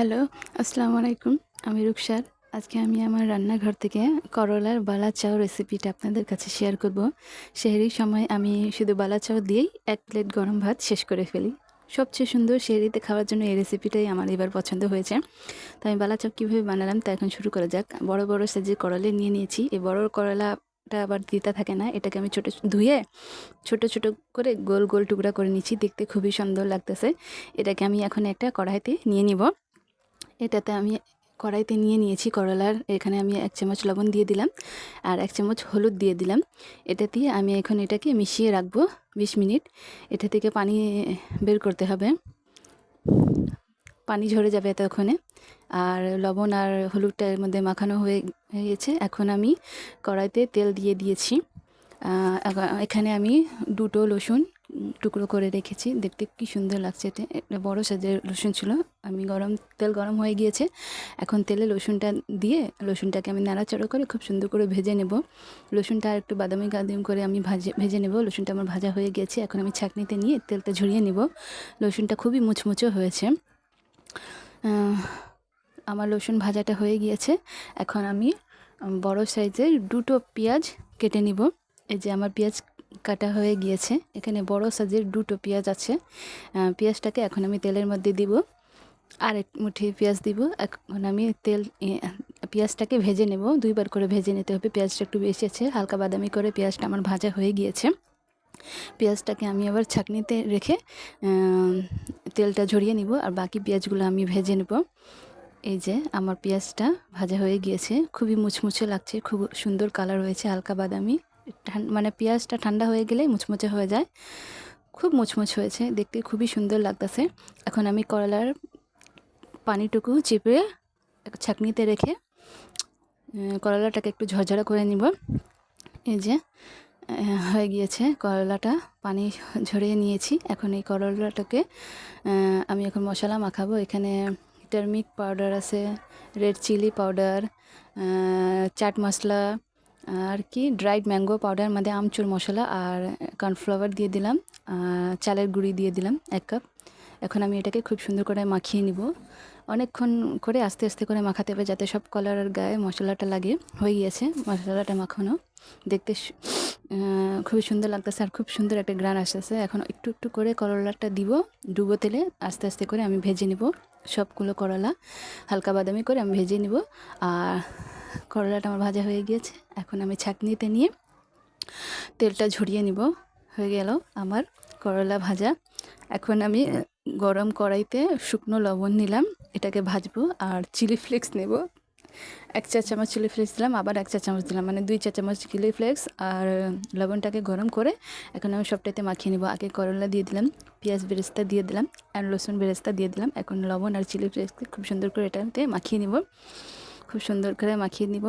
Hello, আসসালামু আলাইকুম। আমি রুকসার। আজকে আমি আমার রান্নাঘর থেকে করলার বালা চাও রেসিপিটা আপনাদের কাছে শেয়ার করব। সেহরির সময় আমি শুধু বালা চাও দিয়েই ১ প্লেট গরম ভাত শেষ করে ফেলি। সবচেয়ে সুন্দর সেহরিতে খাওয়ার জন্য এই রেসিপিটাই আমার এবার পছন্দ হয়েছে। তো আমি বালা চাও কীভাবে বানালাম তা এখন শুরু করা যাক। বড়, বড় সাইজের করলা নিয়ে নিয়েছি। এই বড় করলাটা আবার তিতা থাকে না। এটাকে আমি ধুয়ে ছোট, ছোট করে গোল, গোল টুকরা করে নিচ্ছি। দেখতে খুবই সুন্দর লাগতেছে। এটাকে আমি এখন একটা কড়াইতে নিয়ে নিব। এটাতে আমি কড়াইতে নিয়ে নিয়েছি করলার, এখানে আমি 1 চামচ লবণ দিয়ে দিলাম আর 1 চামচ হলুদ দিয়ে দিলাম। এটা দিয়ে আমি এখন এটাকে মিশিয়ে রাখবো 20 মিনিট। এটা থেকে পানি বের করতে হবে, পানি ঝরে যাবে এতক্ষণে। আর লবণ আর হলুদটা এর মধ্যে মাখানো হয়ে গেছে। এখন আমি কড়াইতে তেল দিয়ে দিয়েছি। এখানে আমি 2টো রসুন টুকরো করে রেখেছি। দেখতে কি সুন্দর লাগছে। এটা বড় সাইজের রসুন ছিল। তেল গরম হয়ে গিয়েছে। এখন তেলে রসুনটা দিয়ে রসুনটাকে আমি নাড়াচাড়া করে খুব সুন্দর করে ভেজে নেব। রসুনটা একটু বাদামি করে আমি ভেজে নেব। রসুনটা আমার ভাজা হয়ে গিয়েছে। এখন আমি ছাঁকনিতে নিয়ে তেলটা ঝরিয়ে নেব। রসুনটা খুবই মুচমুচে হয়েছে। আমার রসুন ভাজাটা হয়ে গিয়েছে। এখন আমি বড় সাইজের 2টো পেঁয়াজ কেটে নিব। এই যে আমার পেঁয়াজ কাটা হয়ে গিয়েছে। এখানে বড় সাইজের 2টো পেঁয়াজ আছে। পেঁয়াজটাকে এখন আমি তেলের মধ্যে দিব। আর এক মুঠি পেঁয়াজ দিব। এখন আমি পেঁয়াজটাকে ভেজে নেব। 2বার করে ভেজে নিতে হবে। পেঁয়াজটা একটু বেশি আছে, হালকা বাদামি করে পেঁয়াজটা আমার ভাজা হয়ে গিয়েছে। পেঁয়াজটাকে আমি আবার ছাঁকনিতে রেখে তেলটা ঝরিয়ে নিব আর বাকি পেঁয়াজগুলো আমি ভেজে নেব। এই যে আমার পেঁয়াজটা ভাজা হয়ে গিয়েছে। খুবই মুচমুচে লাগছে, খুব সুন্দর কালার হয়েছে, হালকা বাদামি। মানে পেঁয়াজটা ঠান্ডা হয়ে গেলেই মুচমুচে হয়ে যায়। খুব মুচমুচ হয়েছে, দেখতে খুবই সুন্দর লাগতেছে। এখন আমি করলার পানিটুকু চিপে ছাঁকনিতে রেখে করলাটাকে একটু ঝরঝরা করে নিব। এই যে হয়ে গিয়েছে করলাটা, পানি ঝরিয়ে নিয়েছি। এখন এই করলাটাকে আমি এখন মশলা মাখাবো। এখানে টার্মিক পাউডার আছে, red chilli powder, chaat masala আর কি ড্রাইড ম্যাঙ্গো পাউডার, মধ্যে আমচুর মশলা আর কর্নফ্লাওয়ার দিয়ে দিলাম, চালের গুঁড়ি দিয়ে দিলাম 1 কাপ। এখন আমি এটাকে খুব সুন্দর করে মাখিয়ে নিব। অনেকক্ষণ করে আস্তে আস্তে করে মাখাতে হবে যাতে সব কলারের গায়ে মশলাটা লাগে। হয়ে গিয়েছে মশলাটা মাখানো, দেখতে খুবই সুন্দর লাগতেছে আর খুব সুন্দর একটা গ্রান আসতেছে। এখন একটু একটু করে করলাটা দিব ডুবো তেলে, আস্তে আস্তে করে আমি ভেজে নিব। সবগুলো করলা হালকা বাদামি করে আমি ভেজে নিব। আর করলাটা আমার ভাজা হয়ে গিয়েছে। এখন আমি ছাঁকনিতে নিয়ে তেলটা ঝরিয়ে নিব। হয়ে গেল আমার করলা ভাজা। এখন আমি গরম কড়াইতে শুকনো লবণ নিলাম, এটাকে ভাজবো। আর চিলি ফ্লেক্স নেব, 1 চা চামচ চিলি ফ্লেক্স দিলাম, আবার 1 চা চামচ দিলাম, মানে 2 চা চামচ চিলি ফ্লেক্স। আর লবণটাকে গরম করে এখন আমি সবটাতে মাখিয়ে নেব। আগে করলা দিয়ে দিলাম, পেঁয়াজ বেরেস্তা দিয়ে দিলাম আর রসুন বেরেস্তা দিয়ে দিলাম। এখন লবণ আর চিলি ফ্লেক্সকে খুব সুন্দর করে এটাতে মাখিয়ে নিব। খুব সুন্দর করে মাখিয়ে নিব।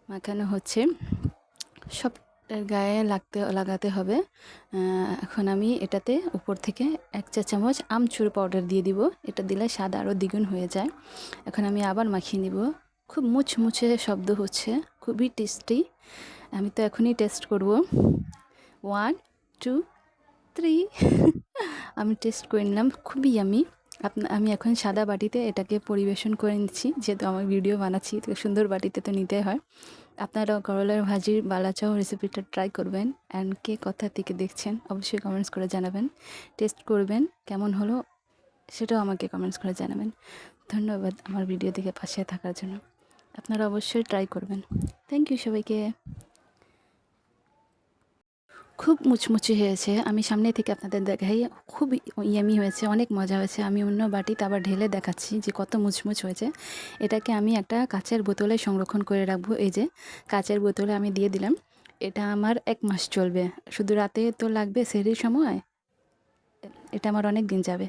মাখানো হচ্ছে, সবটার গায়ে লাগাতে হবে। এখন আমি এটাতে উপর থেকে 1 চা চামচ আমচুর পাউডার দিয়ে দিব। এটা দিলে স্বাদ আরও দ্বিগুণ হয়ে যায়। এখন আমি আবার মাখিয়ে নিব। খুব মুচমুচে শব্দ হচ্ছে, খুবই টেস্টি। আমি তো এখনই টেস্ট করব। 1 2 3 আমি টেস্ট করে নিলাম, খুবই ইয়ামি। আমি এখন সাদা বাটিতে এটাকে পরিবেশন করে নিচ্ছি, যেহেতু আমার ভিডিও বানাচ্ছি তো সুন্দর বাটিতে তো নিতে হয়। আপনারা করলার ভাজির বালা চাও রেসিপিটা ট্রাই করবেন। অ্যান্ড কে কোথা থেকে দেখছেন অবশ্যই কমেন্টস করে জানাবেন। টেস্ট করবেন, কেমন হলো সেটাও আমাকে কমেন্টস করে জানাবেন। ধন্যবাদ আমার ভিডিও দেখে পাশে থাকার জন্য। আপনারা অবশ্যই ট্রাই করবেন। থ্যাংক ইউ সবাইকে। খুব মুচমুচে হয়েছে, আমি সামনে থেকে আপনাদের দেখাই। খুব ইয়ামি হয়েছে, অনেক মজা হয়েছে। আমি অন্য বাটিতে আবার ঢেলে দেখাচ্ছি যে কত মুচমুচ হয়েছে। এটাকে আমি একটা কাচের বোতলে সংরক্ষণ করে রাখবো। এই যে কাচের বোতলে আমি দিয়ে দিলাম। এটা আমার 1 মাস চলবে। শুধু রাতে তো লাগবে সেহরির সময়, এটা আমার অনেক দিন যাবে।